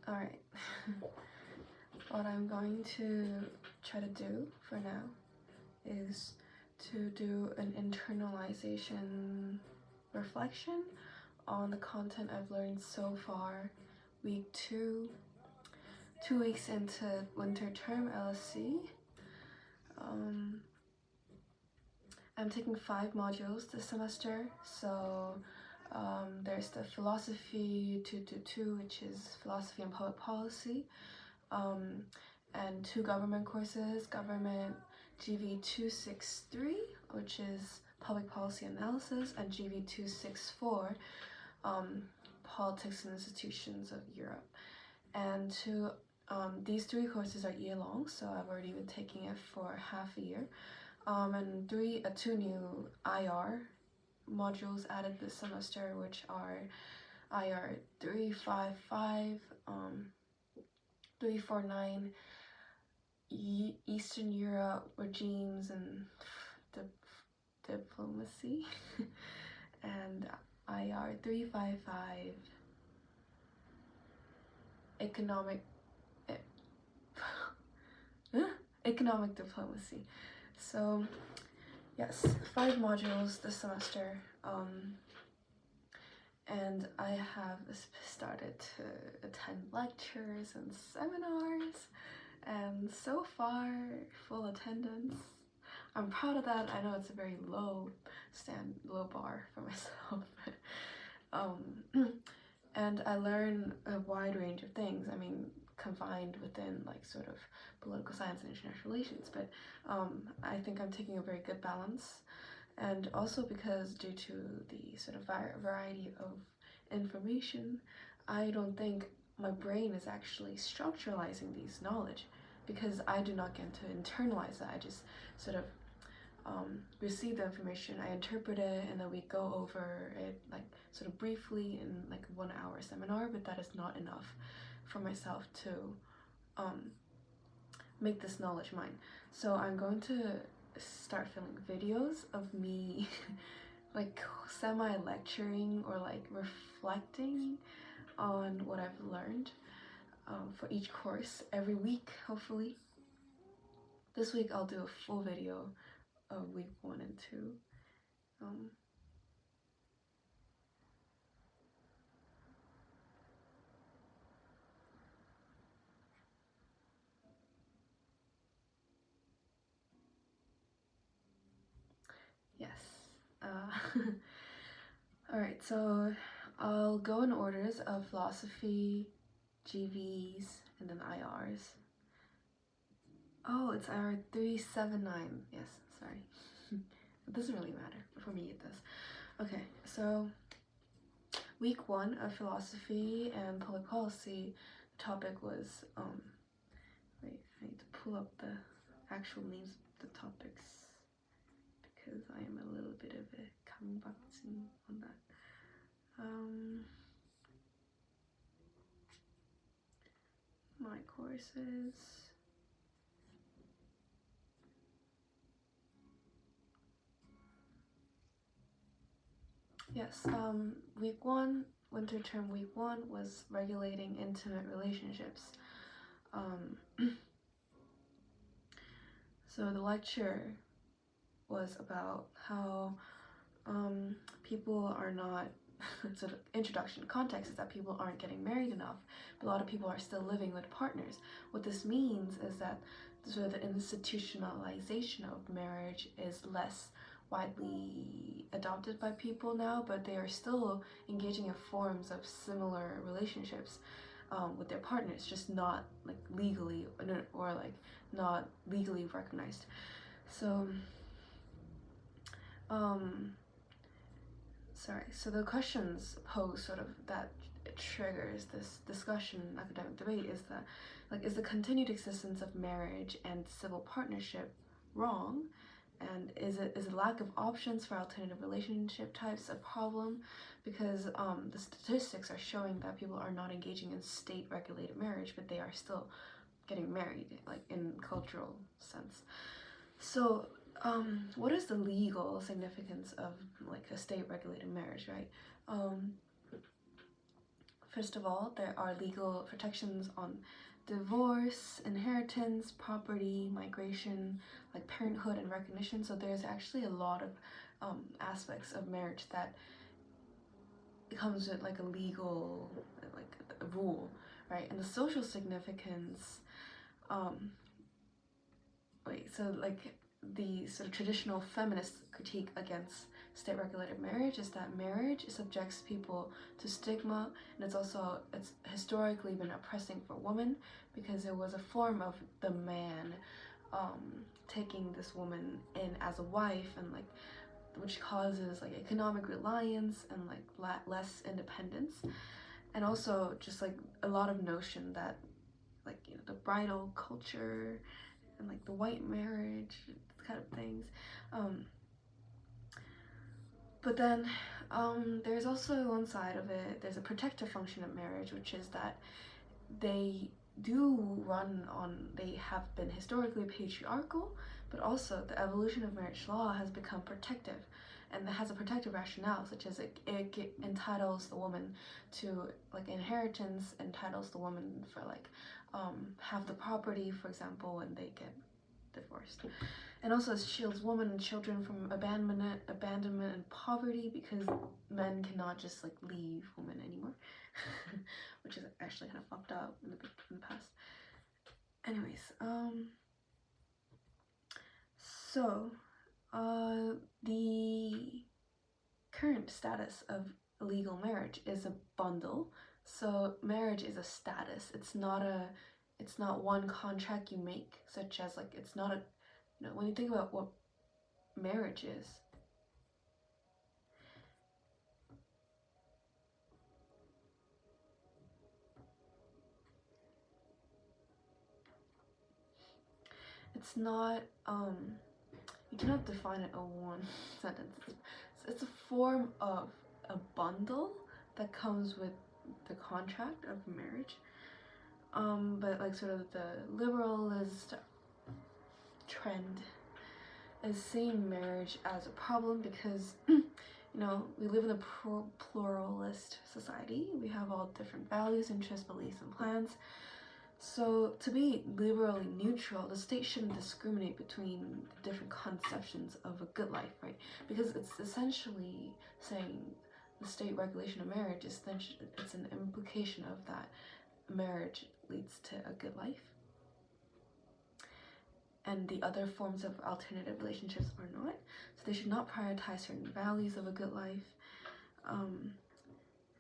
Alright, what I'm going to try to do for now is to do an internalization reflection on the content I've learned so far. Week 2, 2 weeks into winter term LSC. I'm taking 5 modules this semester, so there's the philosophy 222, which is philosophy and public policy, and 2 government courses, government GV 263, which is public policy analysis, and GV 264, politics and institutions of Europe. And these 3 courses are year-long, so I've already been taking it for half a year. And 2 new IR modules added this semester, which are IR 355, 349, Eastern Europe regimes and diplomacy, and IR 355, economic diplomacy. So yes, 5 modules this semester, and I have started to attend lectures and seminars, and so far full attendance. I'm proud of that. I know it's a very low bar for myself. And I learn a wide range of things. I mean, confined within like sort of political science and international relations, but I think I'm taking a very good balance, and also because due to the sort of variety of information, I don't think my brain is actually structuralizing these knowledge, because I do not get to internalize it. I just sort of receive the information, I interpret it, and then we go over it like sort of briefly in like a 1-hour seminar, but that is not enough for myself to make this knowledge mine. So I'm going to start filming videos of me like semi-lecturing or like reflecting on what I've learned for each course every week, hopefully. This week I'll do a full video of week 1 and 2. Yes. Alright, so I'll go in orders of philosophy, GVs, and then IRs. Oh, it's IR 379. Yes, sorry. It doesn't really matter. For me, it does. Okay, so week 1 of philosophy and public policy, the topic was, wait, I need to pull up the actual names of the topics, because I am a little bit of a kambatsu on that. My courses. Yes, week 1, winter term week 1 was regulating intimate relationships. So the lecture was about how people are not, sort of introduction context is that people aren't getting married enough, but a lot of people are still living with partners. What this means is that sort of the institutionalization of marriage is less widely adopted by people now, but they are still engaging in forms of similar relationships with their partners, just not like legally or like not legally recognized. So so the questions posed sort of that triggers this discussion, academic debate, is that like, is the continued existence of marriage and civil partnership wrong? And is a lack of options for alternative relationship types a problem? Because the statistics are showing that people are not engaging in state-regulated marriage, but they are still getting married, like in cultural sense. So what is the legal significance of like a state-regulated marriage, right? First of all, there are legal protections on divorce, inheritance, property, migration, like parenthood and recognition. So there's actually a lot of aspects of marriage that comes with like a legal, like a rule, right? And the social significance, so like the sort of traditional feminist critique against state-regulated marriage is that marriage subjects people to stigma, and it's historically been oppressing for women because it was a form of the man taking this woman in as a wife, and like which causes like economic reliance and like less independence, and also just like a lot of notion that like the bridal culture and like the white marriage kind of things. But then there's also one side of it, there's a protective function of marriage, which is that they have been historically patriarchal, but also the evolution of marriage law has become protective, and it has a protective rationale, such as it entitles the woman to like inheritance, entitles the woman for like have the property, for example, when they get divorced. And also it shields women and children from abandonment and poverty, because men cannot just like leave women anymore, which is actually kind of fucked up in the past. Anyways, so the current status of legal marriage is a bundle. So marriage is a status. It's not one contract you make, such as like it's not a when you think about what marriage is, it's not you cannot define it in one sentence. It's a form of a bundle that comes with the contract of marriage. But like sort of the liberalist trend is seeing marriage as a problem because we live in a pluralist society. We have all different values, interests, beliefs, and plans. So to be liberally neutral, the state shouldn't discriminate between the different conceptions of a good life, right? Because it's essentially saying the state regulation of marriage is it's an implication of that marriage leads to a good life, and the other forms of alternative relationships are not. So they should not prioritize certain values of a good life.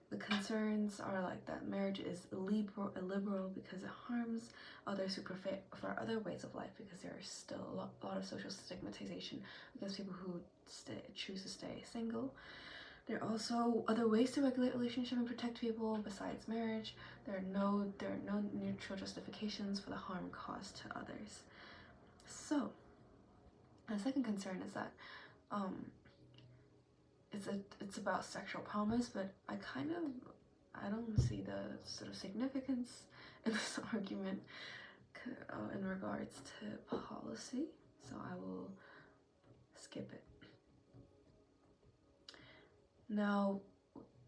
The concerns are like that marriage is illiberal because it harms others who prefer other ways of life, because there is still a lot of social stigmatization against people who choose to stay single. There are also other ways to regulate relationship and protect people besides marriage. There are no neutral justifications for the harm caused to others. So, the second concern is that it's about sexual promise, but I don't see the sort of significance in this argument in regards to policy, so I will skip it. Now,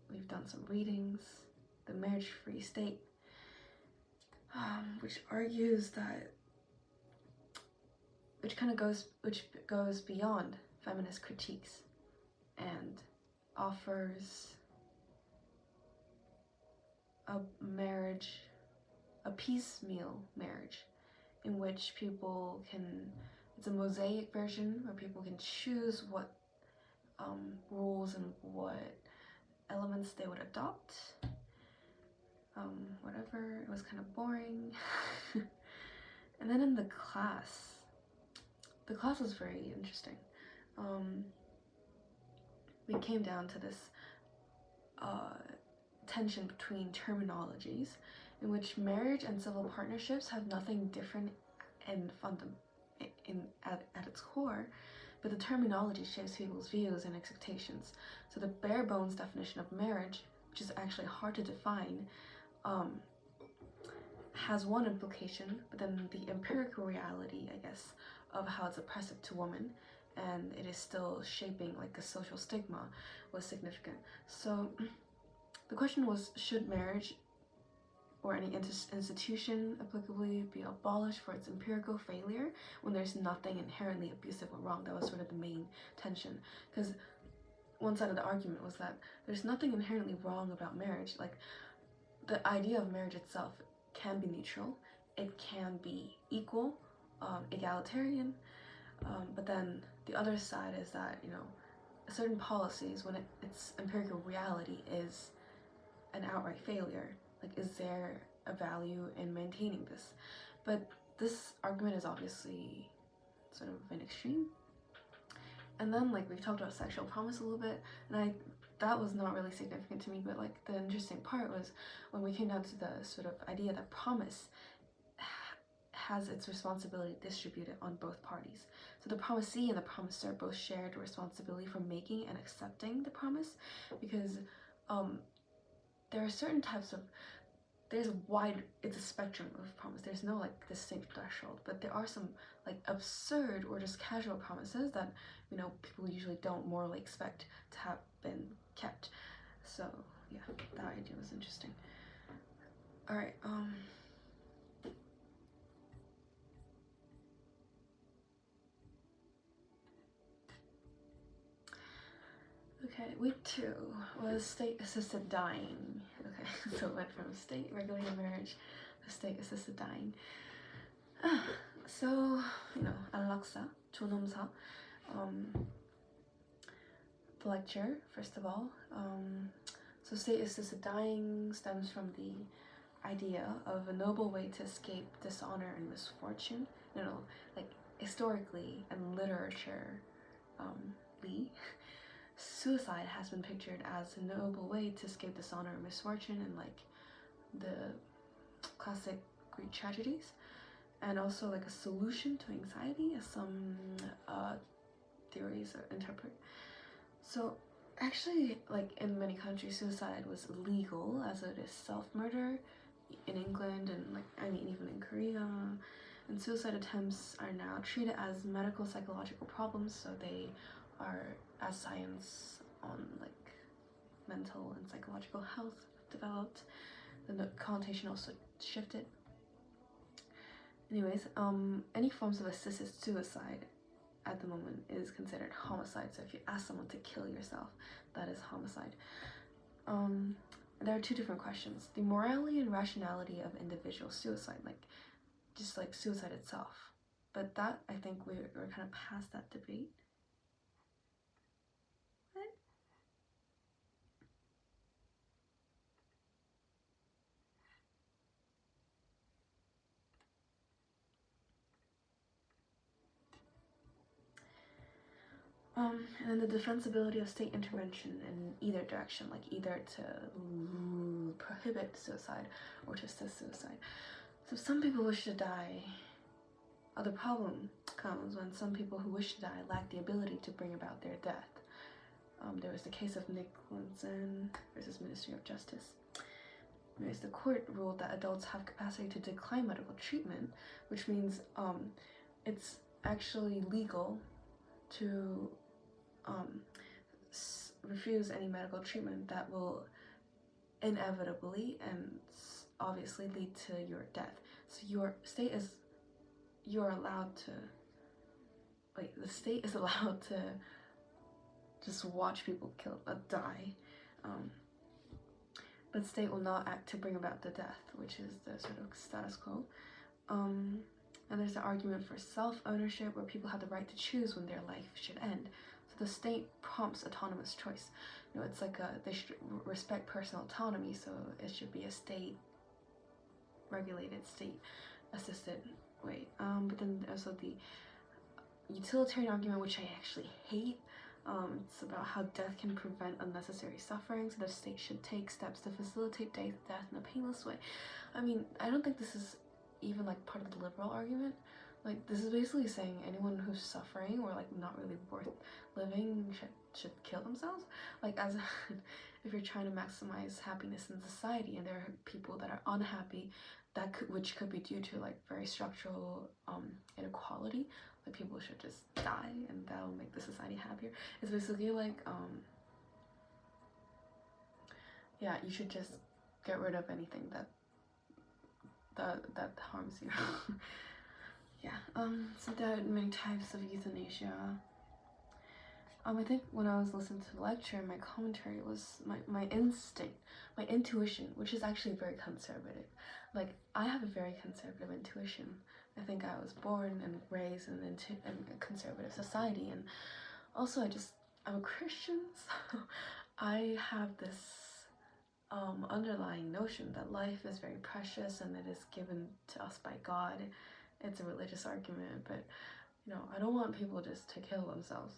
we've done some readings. The Marriage-Free State, which argues that, which goes beyond feminist critiques and offers a piecemeal marriage, in which people it's a mosaic version where people can choose what rules and what elements they would adopt. Whatever, it was kind of boring. And then in the class was very interesting. We came down to this tension between terminologies, in which marriage and civil partnerships have nothing different at its core, but the terminology shapes people's views and expectations. So the bare bones definition of marriage, which is actually hard to define, has one implication, but then the empirical reality, I guess, of how it's oppressive to women, and it is still shaping like a social stigma, was significant. So the question was, should marriage or any institution applicably be abolished for its empirical failure when there's nothing inherently abusive or wrong? That was sort of the main tension, because one side of the argument was that there's nothing inherently wrong about marriage. Like, the idea of marriage itself can be neutral, it can be equal, egalitarian, but then the other side is that, you know, certain policies, when its empirical reality is an outright failure, like, is there a value in maintaining this? But this argument is obviously sort of an extreme. And then, like, we've talked about sexual promise a little bit, and that was not really significant to me, but like the interesting part was when we came down to the sort of idea that promise has its responsibility distributed on both parties. So the promisee and the promiser both shared responsibility for making and accepting the promise, because there are certain types of, it's a spectrum of promise. There's no like distinct threshold, but there are some like absurd or just casual promises that, you know, people usually don't morally expect to have been kept. So yeah, that idea was interesting. All right. Okay, week 2 was state-assisted dying. Okay, so it went from state-regulated marriage to state-assisted dying. So, you know, Al-Aqsa, Chunomsa, the lecture, first of all. So state-assisted dying stems from the idea of a noble way to escape dishonor and misfortune. You know, like, historically and literature, suicide has been pictured as a noble way to escape dishonor or misfortune in like the classic Greek tragedies, and also like a solution to anxiety, as some theories interpret. So actually, like, in many countries, suicide was illegal as it is self-murder. In England and even in Korea, and suicide attempts are now treated as medical psychological problems, so they are, as science on like mental and psychological health developed, then the connotation also shifted. Anyways, any forms of assisted suicide at the moment is considered homicide. So if you ask someone to kill yourself, that is homicide. There are 2 different questions: the morality and rationality of individual suicide, like just like suicide itself. But that, I think we're kind of past that debate. And then the defensibility of state intervention in either direction, like either to prohibit suicide or to assist suicide. So some people wish to die. The problem comes when some people who wish to die lack the ability to bring about their death. There was the case of Nicholson versus Ministry of Justice. Anyways, the court ruled that adults have capacity to decline medical treatment, which means it's actually legal to refuse any medical treatment that will inevitably and obviously lead to your death. So the state is allowed to just watch people die, but the state will not act to bring about the death, which is the sort of status quo. And there's the argument for self-ownership, where people have the right to choose when their life should end. So the state prompts autonomous choice. You know, it's like they should respect personal autonomy, so it should be a state-regulated, state-assisted way. But then also the utilitarian argument, which I actually hate. It's about how death can prevent unnecessary suffering, so the state should take steps to facilitate death in a painless way. I mean, I don't think this is even like part of the liberal argument. Like, this is basically saying anyone who's suffering or like not really worth living should kill themselves. Like, as if you're trying to maximize happiness in society, and there are people that are unhappy, which could be due to like very structural inequality. Like, people should just die, and that'll make the society happier. It's basically like yeah, you should just get rid of anything that harms you. Yeah. So there are many types of euthanasia. I think when I was listening to the lecture, my commentary was my instinct, my intuition, which is actually very conservative. Like, I have a very conservative intuition. I think I was born and raised in a conservative society, and also I'm a Christian, so I have this underlying notion that life is very precious and it is given to us by God. It's a religious argument, but I don't want people just to kill themselves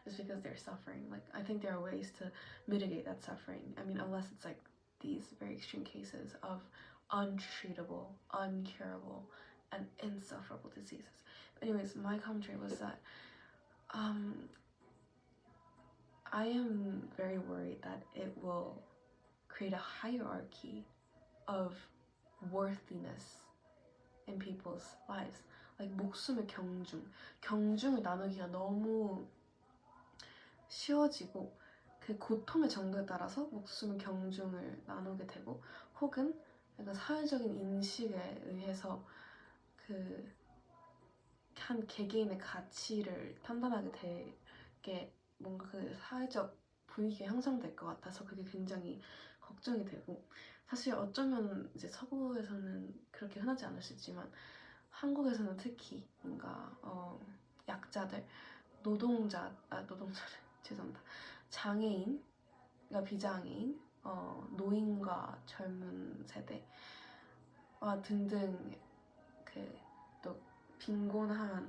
just because they're suffering. Like, I think there are ways to mitigate that suffering. I mean, unless it's like these very extreme cases of untreatable, uncurable, and insufferable diseases. But anyways, my commentary was that I am very worried that it will create a hierarchy of worthiness in people's lives. Like, 목숨의 경중을 나누기가 너무 쉬워지고 그 고통의 정도에 따라서 목숨의 경중을 나누게 되고, 혹은 약간 사회적인 인식에 의해서 그 한 개개인의 가치를 판단하게 되게 뭔가 그 사회적 분위기가 형성될 것 같아서 그게 굉장히 걱정이 되고, 사실 어쩌면 이제 서구에서는 그렇게 흔하지 않을 수 있지만 한국에서는 특히 뭔가 약자들, 노동자를 죄송합니다. 장애인, 그러니까 비장애인, 노인과 젊은 세대와 등등 그 또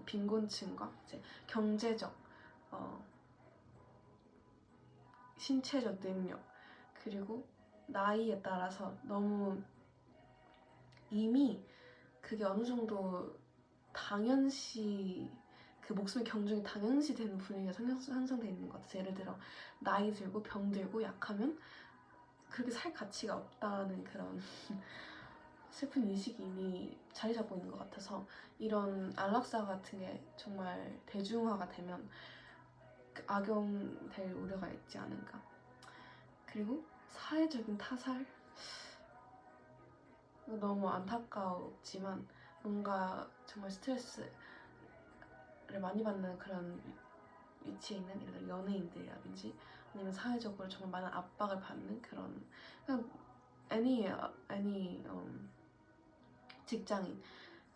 빈곤층과 이제 경제적, 신체적 능력, 그리고 나이에 따라서 너무 이미 그게 어느 정도 당연시, 그 목숨의 경중이 당연시 되는 분위기가 형성되어 있는 것 같아요. 예를 들어 나이 들고 병들고 약하면 그렇게 살 가치가 없다는 그런 슬픈 인식이 이미 자리 잡고 있는 것 같아서, 이런 안락사 같은 게 정말 대중화가 되면 악용될 우려가 있지 않은가. 그리고 사회적인 타살, 너무 안타까웠지만 뭔가 정말 스트레스를 많이 받는 그런 위치에 있는, 예를 들어 연예인들이라든지 아니면 사회적으로 정말 많은 압박을 받는 그런, 그냥 any 직장인,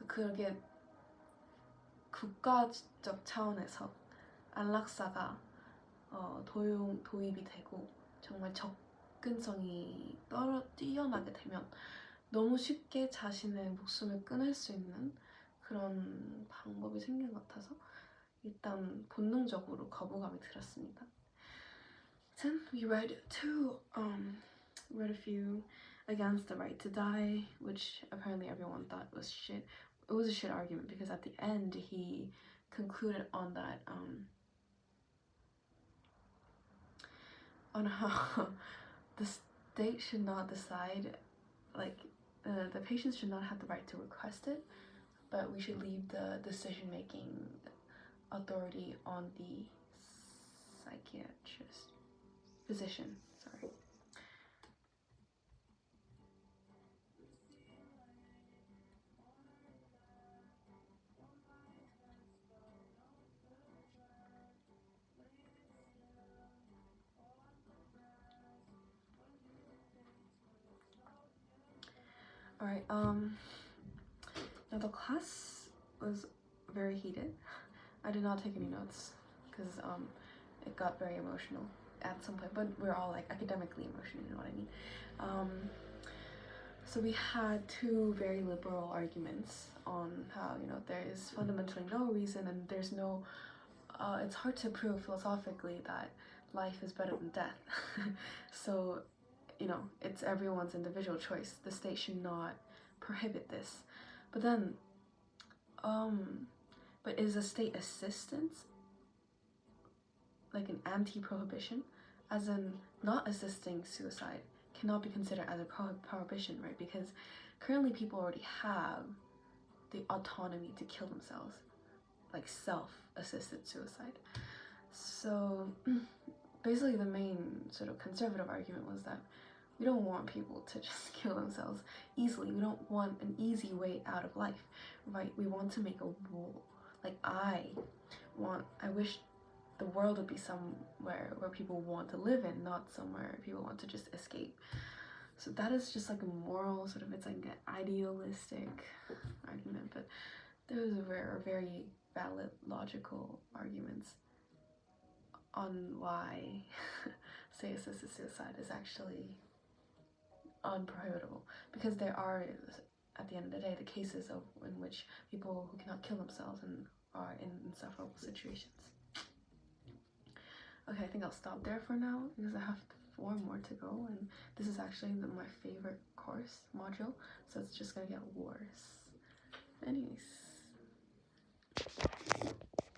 그게 국가적 차원에서 안락사가 도입이 되고 정말 접근성이 뛰어나게 되면 너무 쉽게 자신의 목숨을 끊을 수 있는 그런 방법이 생긴 것 같아서 일단 본능적으로 거부감이 들었습니다. Then we read a few against the right to die, which apparently everyone thought was shit. It was a shit argument because at the end he concluded on that on how the state should not decide, like the patients should not have the right to request it, but we should leave the decision-making authority on the physician. Sorry. Alright, now the class was very heated. I did not take any notes because it got very emotional at some point, but we're all like academically emotional, you know what I mean? So we had two very liberal arguments on how, there is fundamentally no reason and there's no, it's hard to prove philosophically that life is better than death. So, it's everyone's individual choice. The state should not prohibit this. But then, but is a state assistance like an anti-prohibition? As in, not assisting suicide cannot be considered as a prohibition, right? Because currently people already have the autonomy to kill themselves, like self-assisted suicide. So basically the main sort of conservative argument was that We don't want people to just kill themselves easily. We don't want an easy way out of life, right? We want to make a rule. Like I wish the world would be somewhere where people want to live in, not somewhere people want to just escape. So that is just like a moral sort of, it's like an idealistic argument, but those are very valid logical arguments on why say assisted suicide is actually unprohibitable, because there are, at the end of the day, the cases in which people who cannot kill themselves and are in insufferable situations. Okay, I think I'll stop there for now because I have 4 more to go, and this is actually my favorite course module, so it's just gonna get worse. Anyways.